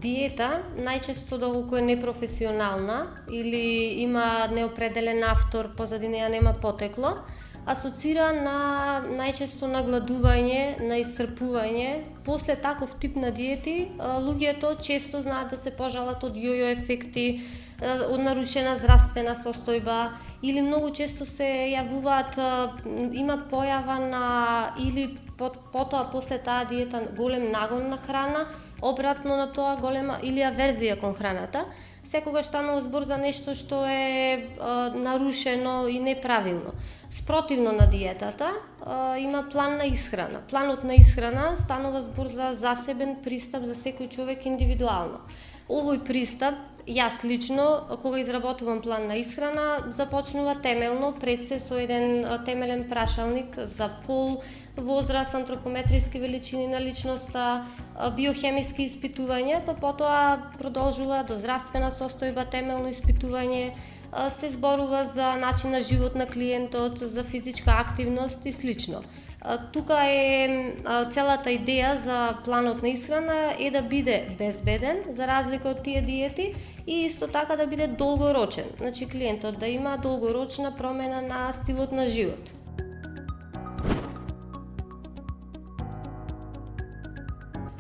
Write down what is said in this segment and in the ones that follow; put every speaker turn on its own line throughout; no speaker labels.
диета, најчесто доколку е непрофесионална или има неопределен автор, позади неја нема потекло, асоцира на најчесто на гладување, на исцрпување. После таков тип на диети, луѓето често знаат да се пожалат од јојо ефекти, од нарушена здравствена состојба или многу често се јавуваат, има појава на или потоа после таа диета голем нагон на храна, обратно на тоа голема или аверзија кон храната. Секогаш станува збор за нешто што е нарушено и неправилно. Спротивно на диетата, има план на исхрана. Планот на исхрана станува збор за засебен пристап за секој човек индивидуално. Овој пристап, јас лично, кога изработувам план на исхрана, започнува темелно, пред се со еден темелен прашалник за пол, возраст, антропометриски величини на личноста, биохемиски испитувања, па потоа продолжува до здравствена состојба, темелно испитување, се зборува за начин на живот на клиентот, за физичка активност и слично. Тука е целата идеја за планот на исхрана е да биде безбеден, за разлика од тие диети, и исто така да биде долгорочен. Значи клиентот да има долгорочна промена на стилот на живот.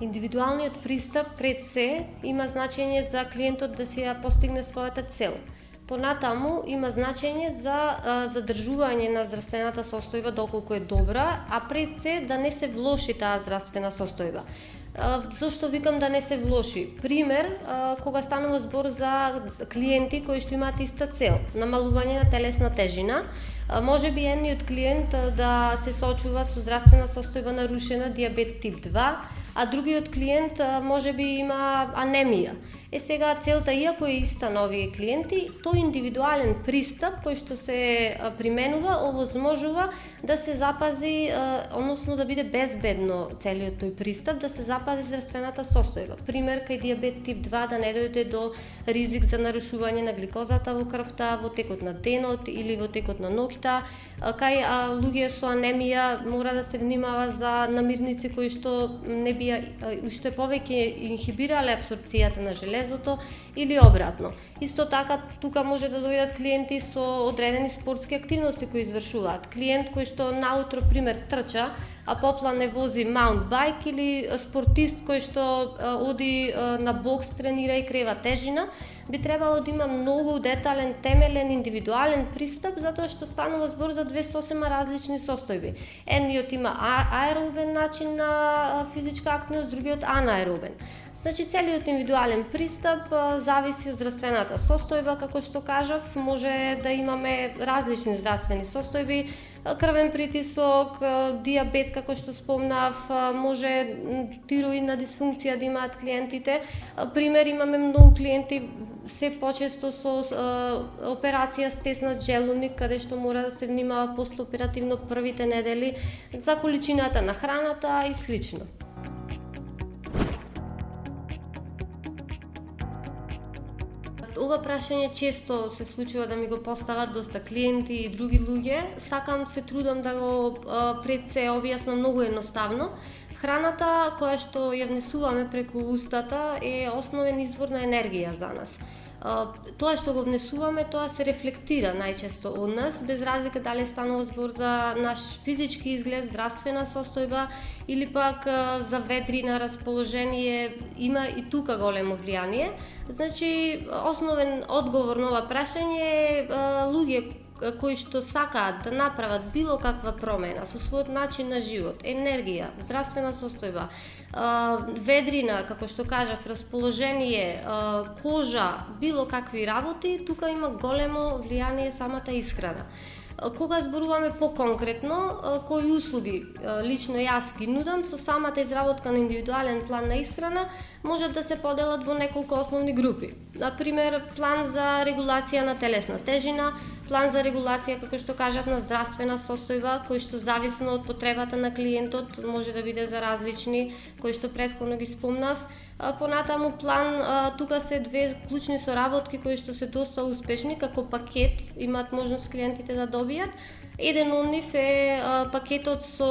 Индивидуалниот пристап пред се има значење за клиентот да си ја постигне својата цел. Понатаму има значење за задржување на здравствената состојба доколку е добра, а пред се да не се влоши таа здравствена состојба. Зошто викам да не се влоши? Пример, кога станува збор за клиенти кои што имаат иста цел, намалување на телесна тежина, може би едниот клиент да се соочува со здравствена состојба нарушена, диабет тип 2, а другиот клиент може би има анемија. Сега целта, иако е иста на овие клиенти, тој индивидуален пристап кој што се применува овозможува да се запази, односно да биде безбедно целиот тој пристап, да се запази здравствената состојба. Пример, кај диабет тип 2 да не дојде до ризик за нарушување на гликозата во крвта во текот на денот или во текот на ноќта. Кај луѓе со анемија мора да се внимава за намирници кои што не би уште повеќе инхибирале апсорбцијата на железото или обратно. Исто така тука може да дојдат клиенти со одредени спортски активности кои извршуваат. Клиент кој што наутро пример трча, а поплане вози маунтбајк или спортист кој што оди на бокс, тренира и крева тежина, би требало да има многу детален, темелен, индивидуален пристап, затоа што станува збор за две сосема различни состојби. Едниот има аеробен начин на физичка активност, другиот анаеробен. Значи целиот индивидуален пристап зависи од здравствената состојба, како што кажав, може да имаме различни здравствени состојби, крвен притисок, диабет, како што спомнав, може тироидна дисфункција да имаат клиентите. Пример, имаме многу клиенти се почесто со операција стеснат желудник, каде што мора да се внимава постоперативно првите недели за количината на храната и слично. Ова прашање често се случува да ми го постават доста клиенти и други луѓе. Сакам се трудам да го пред се објаснам многу едноставно. Храната која што ја внесуваме преку устата е основен извор на енергија за нас. Тоа што го внесуваме, тоа се рефлектира најчесто од нас, без разлика дали станува збор за наш физички изглед, здравствена состојба или пак за ведрина, расположение, има и тука големо влијание. Значи, основен одговор на ова прашање е луѓе кои што сакаат да направат било каква промена со својот начин на живот, енергија, здравствена состојба, ведрина, како што кажав, расположение, кожа, било какви работи, тука има големо влијание самата исхрана. Кога зборуваме поконкретно, кои услуги лично јас ги нудам со самата изработка на индивидуален план на исхрана, можат да се поделат во неколку основни групи. Например, план за регулација на телесна тежина, план за регулација, како што кажав, на здравствена состојба, кој што зависно од потребата на клиентот може да биде за различни, кои што претходно ги спомнав. Понатаму план, тука се две клучни соработки кои што се доста успешни, како пакет имаат можност клиентите да добијат. Еден од нив е пакетот со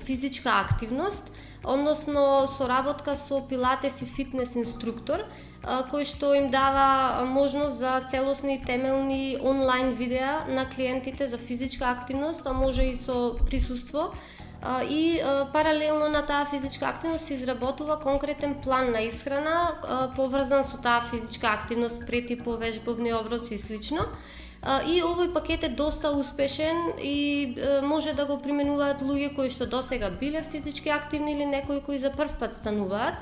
физичка активност, односно соработка со пилатес и фитнес инструктор, кој што им дава можност за целосни и темелни онлайн видеа на клиентите за физичка активност, а може и со присуство. И паралелно на таа физичка активност се изработува конкретен план на исхрана, поврзан со таа физичка активност, претипо, вежбовни оброци и слично. И овој пакет е доста успешен и може да го применуваат луѓе кои што досега биле физички активни или некои кои за прв пат стануваат.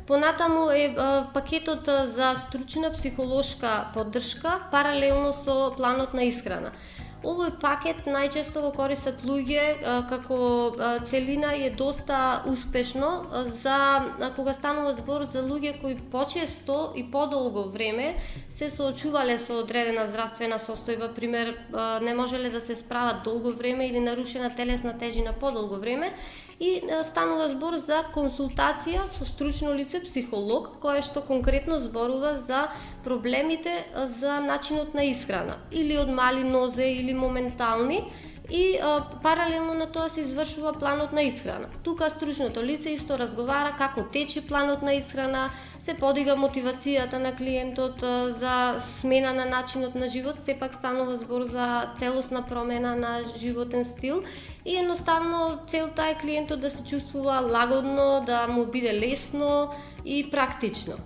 Понатаму е пакетот за стручна психолошка поддршка паралелно со планот на исхрана. Овој пакет најчесто го користат луѓе како целина и е доста успешно за кога станува збор за луѓе кои почесто и подолго време се соочувале со одредена здравствена состојба, пример не можеле да се справат долго време или нарушена телесна тежина подолго време, и станува збор за консултација со стручно лице психолог, кој што конкретно зборува за проблемите за начинот на исхрана, или од мали нозе или моментални, и паралелно на тоа се извршува планот на исхрана. Тука стручното лице исто разговара како тече планот на исхрана, се подига мотивацијата на клиентот за смена на начинот на живот, сепак станува збор за целосна промена на животен стил и едноставно целта е клиентот да се чувствува лагодно, да му биде лесно и практично.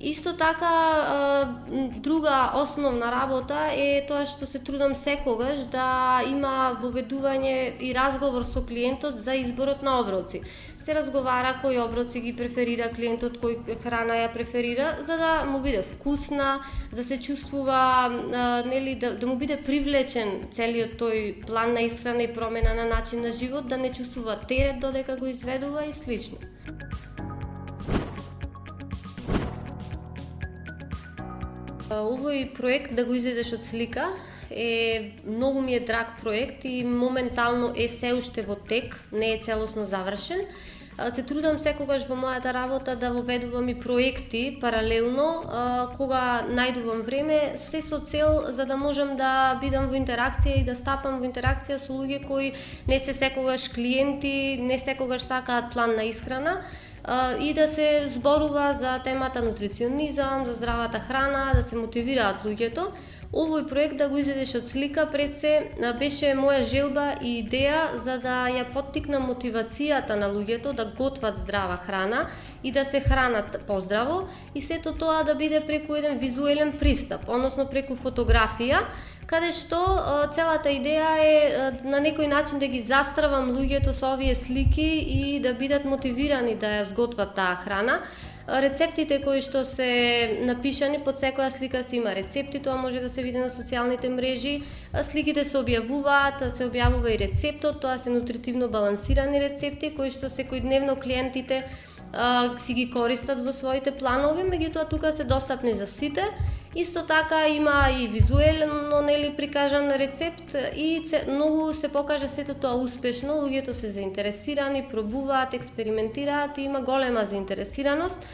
Исто така, друга основна работа е тоа што се трудам секогаш да има воведување и разговор со клиентот за изборот на оброци. Се разговара кои оброци ги преферира клиентот, кој храна ја преферира, за да му биде вкусна, да се чувствува, нели, да му биде привлечен целиот тој план на исхрана и промена на начин на живот, да не чувствува терет додека го изведува и слично. Овој проект да го изведеш од слика е многу ми е драг проект и моментално е се уште во тек, не е целосно завршен. Се трудам секогаш во мојата работа да воведувам и проекти паралелно, кога најдувам време, се со цел за да можам да бидам во интеракција и да стапам во интеракција со луѓе кои не се секогаш клиенти, не секогаш сакаат план на исхрана, и да се зборува за темата нутриционизам, за здравата храна, да се мотивираат луѓето. Овој проект да го изведеш од слика пред се беше моја желба и идеја за да ја поттикнам мотивацијата на луѓето да готват здрава храна и да се хранат поздраво, и сето тоа да биде преку еден визуелен пристап, односно преку фотографија, каде што целата идеја е на некој начин да ги застравам луѓето со овие слики и да бидат мотивирани да ја сготват таа храна. Рецептите кои што се напишани, под секоја слика се има рецепти, тоа може да се види на социјалните мрежи. Сликите се објавуваат, се објавува и рецептот, тоа се нутритивно балансирани рецепти кои што секојдневно клиентите си ги користат во своите планови, меѓутоа тука се достапни за сите. Исто така има и визуелно, нели, прикажан рецепт и многу се покажа сето тоа успешно, луѓето се заинтересирани, пробуваат, експериментираат и има голема заинтересираност.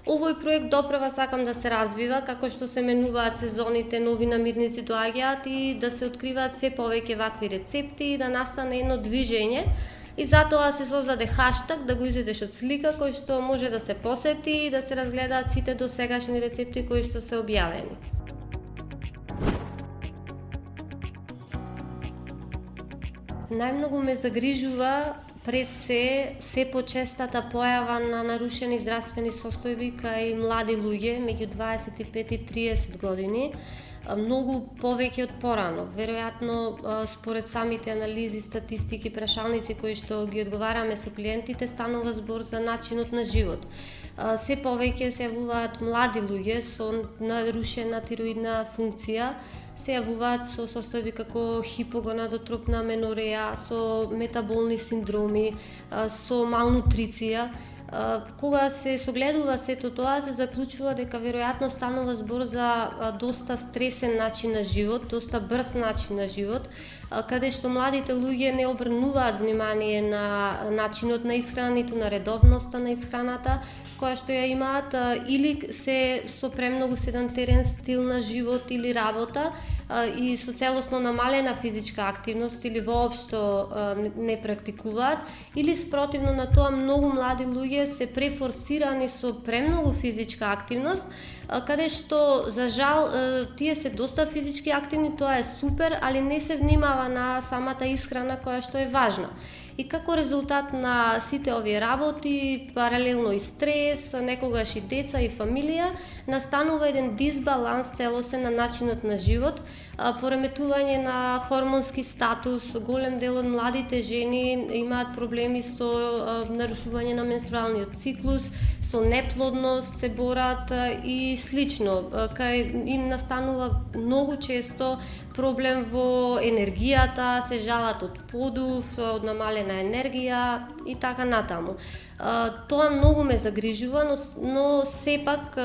Овој проект доправа сакам да се развива, како што се менуваат сезоните, нови намирници доаѓаат и да се откриваат се повеќе вакви рецепти и да настане едно движење. И затоа се создаде хаштаг да го изведеш од слика, кој што може да се посети и да се разгледаат сите досегашни рецепти кои што се објавени. Најмногу ме загрижува пред се почестата појава на нарушени здравствени состојби кај млади луѓе меѓу 25 и 30 години, многу повеќе од порано. Веројатно, според самите анализи, статистики, прашалници кои што ги одговараме со клиентите, станува збор за начинот на живот. Се повеќе се јавуваат млади луѓе со нарушена тироидна функција, се јавуваат со состојби како хипогонадотропна аменореја, со метаболни синдроми, со малнутриција. Кога се согледува сето тоа, се заклучува дека веројатно станува збор за доста стресен начин на живот, доста брз начин на живот, каде што младите луѓе не обрнуваат внимание на начинот на исхрана, ниту на редовноста на исхраната која што ја имаат, или се со премногу седантерен стил на живот или работа, и со целосно намалена физичка активност или воопшто не практикуваат, или спротивно на тоа многу млади луѓе се префорсирани со премногу физичка активност, каде што за жал тие се доста физички активни, тоа е супер, али не се внимава на самата исхрана која што е важна. И како резултат на сите овие работи, паралелно и стрес, некогаш и деца и фамилија, настанува еден дисбаланс целосен на начинот на живот, пореметување на хормонски статус, голем дел од младите жени имаат проблеми со нарушување на менструалниот циклус, со неплодност се борат и слично. Кај им настанува многу често проблем во енергијата, се жалат од подув, од намалена енергија и така натаму. Тоа многу ме загрижува, но сепак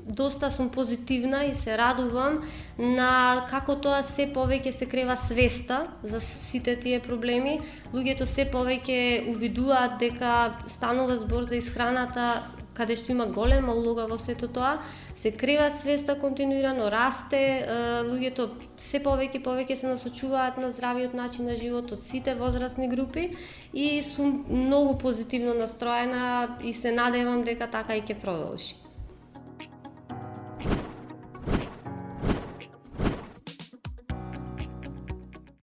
доста сум позитивна и се радувам на како тоа се повеќе се крева свеста за сите тие проблеми. Луѓето се повеќе увидуваат дека станува збор за исхраната, каде што има голема улога во сето тоа, се крива свеста континуирано, расте, луѓето се повеќе се насочуваат на здравиот начин на живот од сите возрастни групи и сум многу позитивно настроена и се надевам дека така и ќе продолжи.